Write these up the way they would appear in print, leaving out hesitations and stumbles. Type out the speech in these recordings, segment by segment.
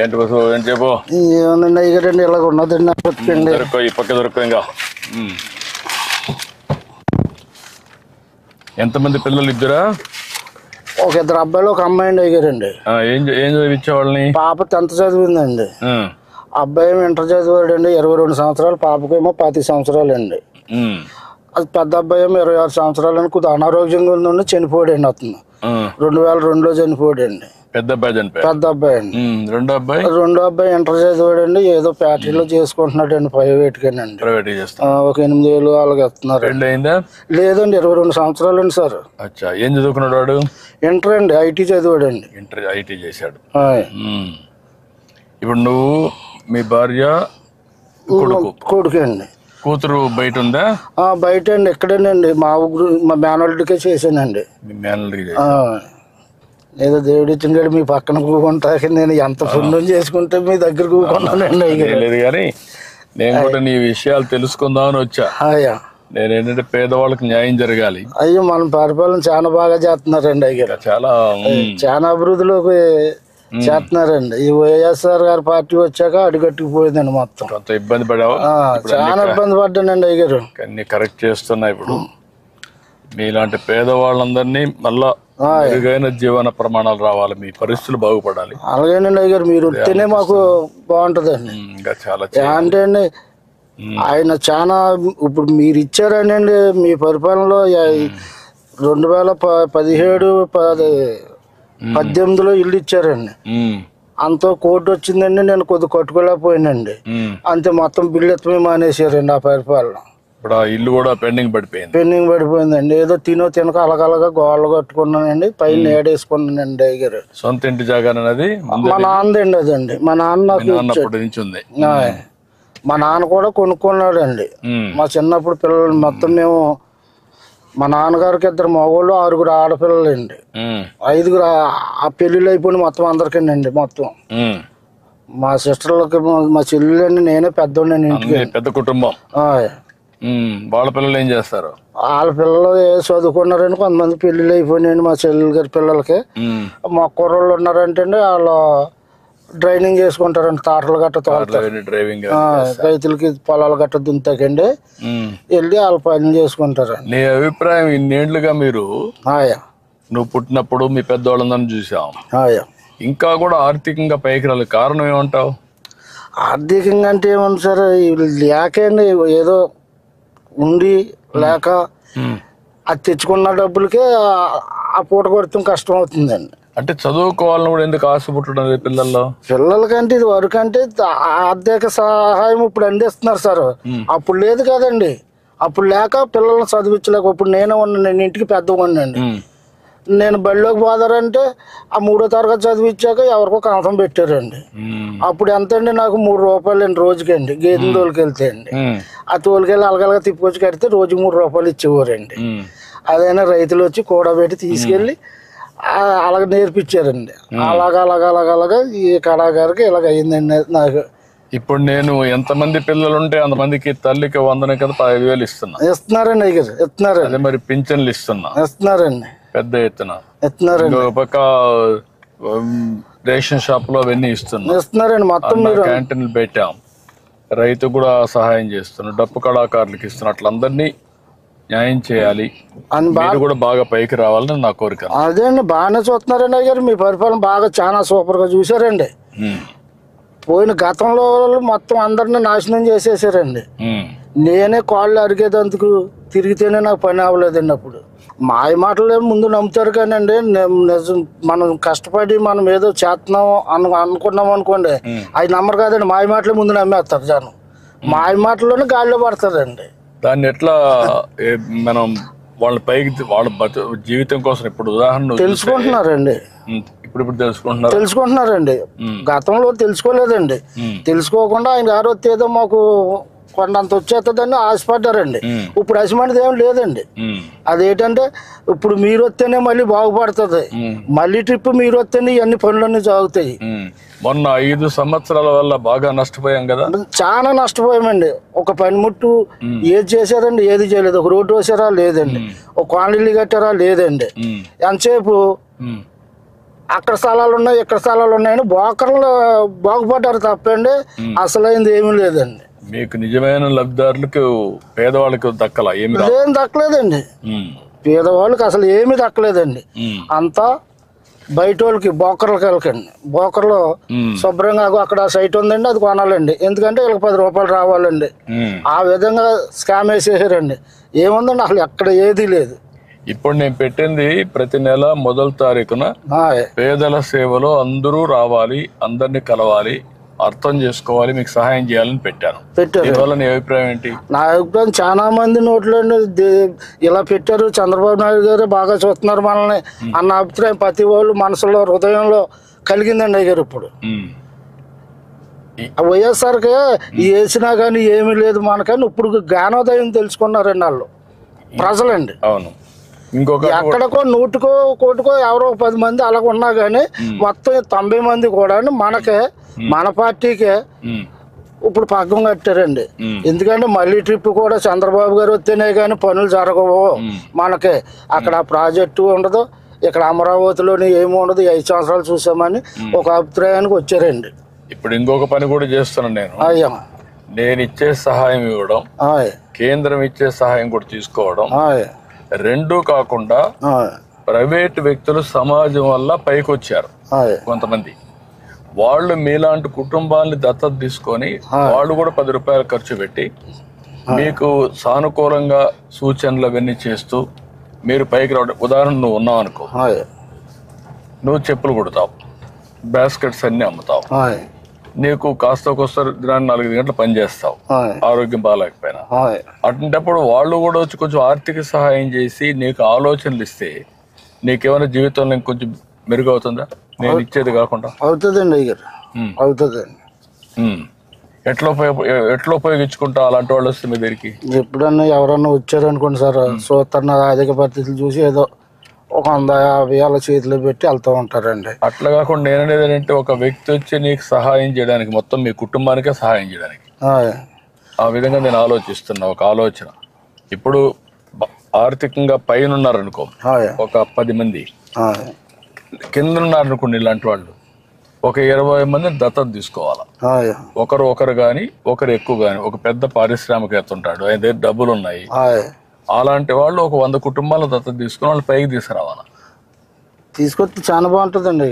ఏంటి బస్సు ఏం చెప్పు? ఏముందండి అయ్యారండి ఇలాగ ఉన్నదండి దొరకో ఈ పక్క దొరకో. ఇంకా ఎంతమంది పిల్లలు? ఇద్దరా? ఒక ఇద్దరు అబ్బాయిలు ఒక అమ్మాయి అండి అయ్యారండి. ఏం చదివించేవాళ్ళని? పాప 10th చదివిందండి. అబ్బాయి ఏమో ఇంటర్ చదివాడండి. 22 సంవత్సరాలు. పాపకేమో 25 సంవత్సరాలు అండి. అది పెద్ద అబ్బాయి ఏమో 26 సంవత్సరాలని కొద్దిగా అనారోగ్యంగా ఉండి చనిపోయాడండి. అతను 2002లో చనిపోయాడండి. పెద్ద అబ్బాయి చనిపోయాడు. పెద్ద అబ్బాయి అండి. రెండో అబ్బాయి ఇంటర్ చదివాడండి. ఏదో ఫ్యాక్టరీలో చేసుకుంటున్నాడండి ప్రైవేట్గానండి. ప్రైవేట్ చేస్తా. ఒక 8 ఏళ్ళు అలాగే ఇస్తున్నారు. లేదండి 22 సంవత్సరాలు అండి సార్. అచ్చా, ఏం చదువుకున్నాడు వాడు? ఇంటర్ అండి. ఐటీ చదివాడండి. ఇంటర్ ఐటీ చేశాడు. ఇప్పుడు నువ్వు, మీ భార్య, కొడుకు అండి. కూతురు బయట ఉందా? బయట అండి. ఇక్కడేనండి మా ఊరు, మా మేనల్లుడికే చేశానండి. మీ మేనల్లుడికి ఏదో దేవుడు ఇచ్చిన మీ పక్కన కూకుంటాక నేను ఎంత పుణ్యం చేసుకుంటే మీ దగ్గర కూకున్నానండి. లేదు కానీ నేను కూడా నీ విషయాలు తెలుసుకుందామని వచ్చా. నేనేంటంటే పేదవాళ్ళకి న్యాయం జరగాలి. అయ్యో, మన పరిపాలన చాలా బాగా చేస్తున్నారండి. అయ్యారు చాలా అభివృద్ధిలోకి చేస్తున్నారండి. ఈ వైఎస్ఆర్ గారి పార్టీ వచ్చాక అడుగట్టుకుపోయిందండి మొత్తం. కొంత ఇబ్బంది పడావా? చాలా ఇబ్బంది పడ్డానండి అయ్యారు. అన్ని కరెక్ట్ చేస్తున్నా. ఇప్పుడు మీలాంటి పేదవాళ్ళందరినీ మళ్ళా మెరుగైన జీవన ప్రమాణాలు రావాలి, మీ పరిస్థితులు బాగుపడాలి. అలాగేనండి అయ్యారు. మీరు వస్తేనే మాకు బాగుంటదండి. ఇంకా చాలా అంటే అండి ఆయన చాలా ఇప్పుడు మీరు ఇచ్చారనండి. మీ పరిపాలనలో 2017-18లో ఇల్లు ఇచ్చారండి. అంత కోర్టు వచ్చిందండి. నేను కొద్దిగా కట్టుకోలేకపోయానండి. అంతే మొత్తం బిల్లు ఎత్తమే మానేసారండి ఆ పరిపాలన. ఇప్పుడు ఆ ఇల్లు కూడా పెండింగ్ పడిపోయిందండి. ఏదో తినక అలగలగా గోడలు కట్టుకున్నానండి. పైన ఏడేసుకున్నానండి అయ్యారు. సొంత ఇంటి జాగానది మా నాన్నదండి. అదండి మా నాన్న మా నాన్న కూడా కొనుక్కున్నాడండి. మా చిన్నప్పుడు పిల్లలు మొత్తం మేము, మా నాన్నగారికి 2 మగవాళ్ళు 6 ఆడపిల్లలండి. 5 ఆ పెళ్ళిళ్ళు అయిపోయిన మొత్తం అందరికండి. మొత్తం మా సిస్టర్లకి, మా చెల్లెలండి, నేనే పెద్దోండి ఇంటికి. పెద్ద కుటుంబం. వాళ్ళ పిల్లలు ఏం చేస్తారు? వాళ్ళ పిల్లలు చదువుకున్నారండి. కొంతమంది పెళ్ళిళ్ళు అయిపోయినాయండి. మా చెల్లెలు గారి పిల్లలకి. మా కుర్రోళ్ళు ఉన్నారంటే అండి వాళ్ళు డ్రైవింగ్ చేసుకుంటారండి. తాటలు గట్ట డ్రైవింగ్, రైతులకి పొలాలు గట్ట దుంతాకండి వెళ్ళి వాళ్ళ పని చేసుకుంటారండి. నీ అభిప్రాయం, ఇన్నేళ్లుగా మీరు నువ్వు పుట్టినప్పుడు మీ పెద్దవాళ్ళందరినీ చూసాం, ఇంకా కూడా ఆర్థికంగా పైకి రాలి, కారణం ఏమంటావు? ఆర్థికంగా అంటే ఏమన్నా సార్, లేకండి ఏదో ఉండి లేక అది తెచ్చుకున్న డబ్బులకే ఆ పూట కొడతాం కష్టం అవుతుందండి. అంటే చదువుకోవాలని కూడా ఎందుకు ఆశ పుట్టడం పిల్లలకంటే ఇది వరకు అంటే ఆర్థిక సహాయం ఇప్పుడు అందిస్తున్నారు సార్. అప్పుడు లేదు కదండి. అప్పుడు లేక పిల్లల్ని చదివించలేక, ఇప్పుడు నేనే ఉన్నాను. నేను ఇంటికి పెద్దవాడినండి. నేను బడిలోకి పోదారంటే ఆ 3వ తరగతి చదివించాక ఎవరికో కంచం పెట్టారండి. అప్పుడు ఎంత అండి నాకు 3 రూపాయలు అండి రోజుకండి. గేదెని తోలుకెళ్తే అండి ఆ తోలుకెళ్ళి అలగలగా తిప్పుకొచ్చి కడితే రోజుకి 3 రూపాయలు ఇచ్చేవారండి. అదైనా రైతులు వచ్చి కూడబెట్టి తీసుకెళ్ళి అలాగ నేర్పించారండి. అలాగా ఈ కళాకారికి ఇలాగ అయ్యిందండి నాకు. ఇప్పుడు నేను ఎంతమంది పిల్లలు ఉంటే అంతమందికి తల్లికి వందన కదా 15,000 ఇస్తున్నారండి. ఇస్తున్నారండి. అదే మరి పింఛన్లు ఇస్తున్నారండి. పెద్ద ఎత్తున పక్క రేషన్ షాప్ లో అవన్నీ ఇస్తున్నారండి. మొత్తం క్యాంటీన్లు పెట్టాం. రైతు కూడా సహాయం చేస్తున్నాం. డప్పు కళాకారులకు ఇస్తున్నాం. అట్లా అందరినీ న్యాయం చేయాలి, మీరు కూడా బాగా పైకి రావాలని నా కోరిక. అదే అండి, బాగానే చూస్తున్నారండి అయ్యారు. మీ పరిపాలన బాగా చాలా సూపర్ గా చూసారండి. పోయిన గతంలో మొత్తం అందరిని నాశనం చేసేసారండి. నేనే కాళ్ళు అరిగేదందుకు తిరిగితేనే నాకు పని అవ్వలేదండి. అప్పుడు మాయ మాటలే ముందు నమ్ముతారు కానండి, నిజం మనం కష్టపడి మనం ఏదో చేస్తున్నాం అనుకున్నాం అనుకోండి, అవి నమ్మరు కాదండి. మాయ మాటలే ముందు నమ్మేస్తారు జనం. మాయ మాటల్లోనే గాలిలో పడతారండి. దాన్ని ఎట్లా మనం వాళ్ళ పైకి వాళ్ళ జీవితం కోసం ఇప్పుడు ఉదాహరణ తెలుసుకుంటున్నారండి. ఇప్పుడు తెలుసుకుంటున్నారండి. గతంలో తెలుసుకోలేదండి. తెలుసుకోకుండా ఆయన గారు ఏదో మాకు కొండంత వచ్చేస్తుందని ఆశపడ్డారండి. ఇప్పుడు అసిమంటిది ఏం లేదండి. అదేంటంటే ఇప్పుడు మీరు వస్తేనే మళ్ళీ బాగుపడుతుంది, మళ్ళీ ట్రిప్ మీరు వస్తేనే ఇవన్నీ పనులన్నీ సాగుతాయి. మొన్న 5 సంవత్సరాల వల్ల బాగా నష్టపోయాం కదా. చాలా నష్టపోయామండి. ఒక పనిముట్టు ఏది చేశారండి, ఏది చేయలేదు. ఒక రోడ్డు వేసారా లేదండి, ఒక కాలనీలు కట్టారా లేదండి. ఎంతసేపు అక్కడ స్థలాలు ఉన్నాయి, ఇక్కడ స్థలాలు ఉన్నాయని బోకర్లు బాగుపడ్డారు తప్పండి, అసలైంది ఏమీ లేదండి. మీకు నిజమైన లబ్ధిదారులకు పేదవాళ్ళకి దక్కలా ఏమి ఏం దక్కలేదండి. పేదవాళ్ళకి అసలు ఏమీ దక్కలేదండి. అంతా బయట వాళ్ళకి బోకర్లకి వెళ్ళకండి. బోకర్లో శుభ్రంగా అక్కడ సైట్ ఉందండి, అది కొనాలండి, ఎందుకంటే వీళ్ళకి 10 రూపాయలు రావాలండి. ఆ విధంగా స్కామ్ వేసేసారండి. ఏముందండి అసలు ఎక్కడ ఏదీ లేదు. ఇప్పుడు నేను పెట్టింది ప్రతి నెల మొదటి తారీఖున పేదల సేవలో అందరూ రావాలి, అందరినీ కలవాలి, అర్థం చేసుకోవాలి, మీకు సహాయం చేయాలని పెట్టాను. దీనివల్ల నీ అభిప్రాయం ఏంటి? నా అభిప్రాయం చాలా మంది నోట్లో ఇలా పెట్టారు, చంద్రబాబు నాయుడు గారు బాగా చూస్తున్నారు మనల్ని అన్న అభిప్రాయం ప్రతి వాళ్ళు మనసులో హృదయంలో కలిగిందండి అయ్యారు. ఇప్పుడు వైఎస్ఆర్కి వేసినా కానీ ఏమీ లేదు మనకని ఇప్పుడు జ్ఞానోదయం తెలుసుకున్నారండి వాళ్ళు ప్రజలండి. అవును. ఇంకొక ఎక్కడికో 100కో 1 ఎవరో 10 మంది అలాగ ఉన్నా కానీ మొత్తం 90 మంది కూడా మనకే మన పార్టీకే ఇప్పుడు పగ్గం కట్టారండి. ఎందుకంటే మళ్ళీ ట్రిప్ కూడా చంద్రబాబు గారు వస్తేనే కానీ పనులు జరగవు మనకి. అక్కడ ప్రాజెక్టు ఉండదు, ఇక్కడ అమరావతిలోని ఏమి ఉండదు. 5 సంవత్సరాలు చూసామని ఒక అభిప్రాయానికి వచ్చారండి. ఇప్పుడు ఇంకొక పని కూడా చేస్తున్నాను నేను. అయ్యా, నేను ఇచ్చే సహాయం ఇవ్వడం, కేంద్రం ఇచ్చే సహాయం కూడా తీసుకోవడం, రెండూ కాకుండా ప్రైవేట్ వ్యక్తులు సమాజం వల్ల పైకి వచ్చారు కొంతమంది. వాళ్ళు మీలాంటి కుటుంబాన్ని దత్తత తీసుకొని వాళ్ళు కూడా 10 రూపాయలు ఖర్చు పెట్టి మీకు సానుకూలంగా సూచనలు అవన్నీ చేస్తూ మీరు పైకి రావడం. ఉదాహరణ నువ్వు ఉన్నావు అనుకో, నువ్వు చెప్పులు కుడతావు, బాస్కెట్స్ అన్ని అమ్ముతావు, నీకు కాస్త దినాన్ని 4 గంటలు పని చేస్తావు, ఆరోగ్యం బాగాలేకపోయినా. అటువంటిప్పుడు వాళ్ళు కూడా వచ్చి కొంచెం ఆర్థిక సహాయం చేసి నీకు ఆలోచనలు ఇస్తే నీకేమైనా జీవితంలో ఇంకొంచెం మెరుగవుతుందా? నేను ఇచ్చేది కాకుండా అవుతుందండి అయ్యారు, అవుతుందండి. ఎట్లా ఉపయోగించుకుంటా అలాంటి వాళ్ళు వస్తే మీ దగ్గరికి? ఎప్పుడన్నా ఎవరన్నా వచ్చారనుకోండి సార్, సూత్రన్న ఆర్థిక పరిస్థితులు చూసి ఏదో ఒక 150 అలా చేతిలో పెట్టి వెళ్తూ ఉంటారండి. అట్లా కాకుండా నేననేది ఏంటంటే ఒక వ్యక్తి వచ్చి నీకు సహాయం చేయడానికి, మొత్తం మీ కుటుంబానికే సహాయం చేయడానికి ఆ విధంగా నేను ఆలోచిస్తున్నా. ఒక ఆలోచన ఇప్పుడు ఆర్థికంగా పైన ఉన్నారనుకో ఒక 10 మంది, కింద ఉన్నారనుకోండి ఇలాంటి వాళ్ళు ఒక 20 మందిని దత్తత తీసుకోవాలా. ఒకరు కానీ ఒకరు ఎక్కువ కానీ. ఒక పెద్ద పారిశ్రామికవేత్త ఉంటాడు, ఆయన దగ్గర డబ్బులు ఉన్నాయి, అలాంటి వాళ్ళు ఒక 100 కుటుంబాలను దత్తత తీసుకుని వాళ్ళు పైకి తీసుకురావాలా. తీసుకొస్తే చాలా బాగుంటుందండి,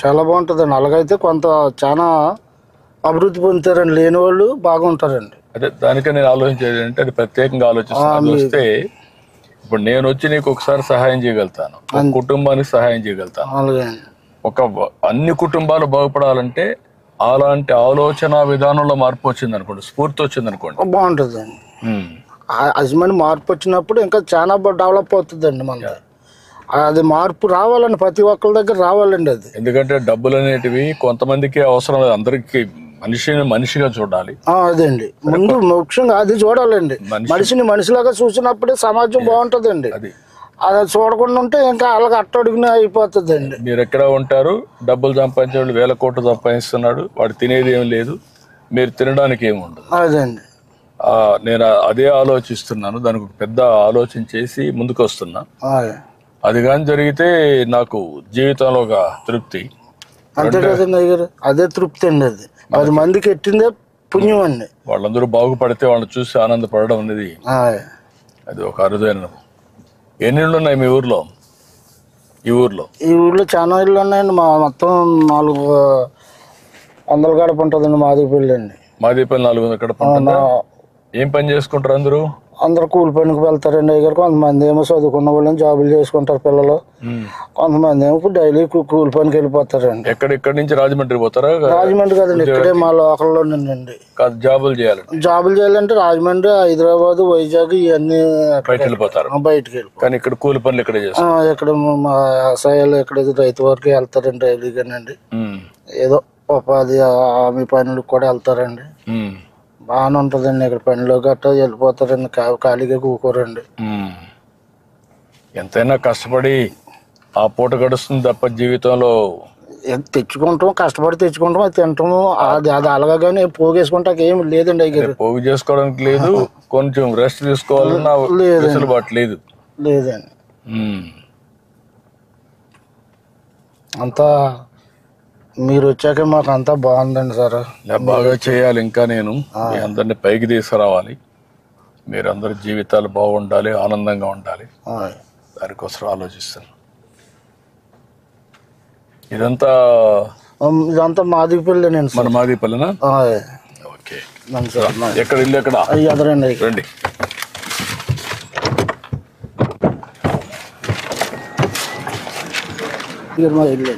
చాలా బాగుంటుందండి. అలాగైతే కొంత చాలా అభివృద్ధి పొందుతారండి, లేని వాళ్ళు బాగుంటారండి. అదే దానికే నేను ఆలోచించేది అంటే అది ప్రత్యేకంగా ఆలోచిస్తాను. వస్తే ఇప్పుడు నేను వచ్చి నీకు ఒకసారి సహాయం చేయగలుగుతాను, ఒక కుటుంబానికి సహాయం చేయగలుగుతాను. ఒక అన్ని కుటుంబాలు బాగుపడాలంటే అలాంటి ఆలోచన విధానంలో మార్పు వచ్చింది అనుకోండి, స్ఫూర్తి వచ్చింది అనుకోండి, బాగుంటుందండి. అజమాని మార్పు వచ్చినప్పుడు ఇంకా చాలా డెవలప్ అవుతుందండి మనకి. అది మార్పు రావాలండి, ప్రతి ఒక్కరి దగ్గర రావాలండి అది. ఎందుకంటే డబ్బులు అనేటివి కొంతమందికి అవసరం లేదు, అందరికి మనిషిగా చూడాలి. అదండి ముందు ముఖ్యంగా అది చూడాలండి. మనిషిని మనిషిలాగా చూసినప్పుడే సమాజం బాగుంటుందండి. అది చూడకుండా ఉంటే ఇంకా అలాగ అట్టడుగునే అయిపోతుందండి. మీరు ఎక్కడ ఉంటారు, డబ్బులు సంపాదించే వాళ్ళు 1000 కోట్లు సంపాదిస్తున్నాడు, వాడు తినేది ఏం లేదు, మీరు తినడానికి ఏమి ఉండదు. అదండి నేను అదే ఆలోచిస్తున్నాను, దానికి పెద్ద ఆలోచన చేసి ముందుకు వస్తున్నా. అది కానీ జరిగితే నాకు జీవితంలో ఒక తృప్తి. అంతే కదండి అయ్యారు, అదే తృప్తి అండి. అది 10 మందికి ఎట్టిందే పుణ్యం అండి. వాళ్ళందరూ బాగుపడితే వాళ్ళని చూసి ఆనందపడడం అనేది అది ఒక అరుదైన. ఎన్ని ఇళ్ళు ఉన్నాయి మీ ఊర్లో? ఈ ఊర్లో చాలా ఇళ్ళు ఉన్నాయండి. మా మొత్తం 400 గడప ఉంటుందండి. మాదిపల్లి అండి. మాదిపల్లి 400 గడప. ఏం పని చేసుకుంటారు అందరూ? అందరూ కూలి పనికి వెళ్తారండి అయ్యారు. కొంతమంది ఏమో చదువుకున్న వాళ్ళని జాబులు చేసుకుంటారు పిల్లలు, కొంతమంది ఏమో డైలీ కూలి పనికి వెళ్ళిపోతారండి. ఎక్కడి నుంచి రాజమండ్రి పోతారా? రాజమండ్రి కదండి, ఇక్కడే మా లోకల్లోనండి. జాబులు చేయాలంటే రాజమండ్రి, హైదరాబాద్, వైజాగ్ ఇవన్నీ బయటకు వెళ్ళిపోతారు. కానీ ఇక్కడ కూలి పనులు ఇక్కడ ఇక్కడ మా వ్యవసాయాలు ఇక్కడ రైతు వరకు వెళ్తారండి డైలీగానండి. ఏదో ఉపాధి హామీ పనులకు కూడా వెళ్తారండి. బాగానే ఉంటుందండి. ఇక్కడ పనిలో గట్టా వెళ్ళిపోతారండి, ఖాళీగా కూకోరండి. ఎంతైనా కష్టపడి ఆ పూట గడుస్తుంది తప్ప జీవితంలో తెచ్చుకుంటాం, కష్టపడి తెచ్చుకుంటాం, అది తింటాము. అది అది అలాగా కానీ పోగేసుకుంటాక ఏమి లేదండి అయ్యారు. పోగు చేసుకోవడానికి లేదు, కొంచెం రెస్ట్ తీసుకోవాలన్నా వెసులుబాటు లేదు. లేదండి. అంతా మీరు వచ్చాక మాకు అంతా బాగుందండి సార్. బాగా చేయాలి. ఇంకా నేను మీ అందరినీ పైకి తీసుకురావాలి. మీరందరి జీవితాలు బాగుండాలి, ఆనందంగా ఉండాలి. దానికోసం ఆలోచిస్తాను. ఇదంతా మాదిపల్లి. నేను మన మాదిపల్లినా? ఓకే. ఎక్కడ ఇల్లు? ఎక్కడ? అదరండి. రండి. ఇల్లు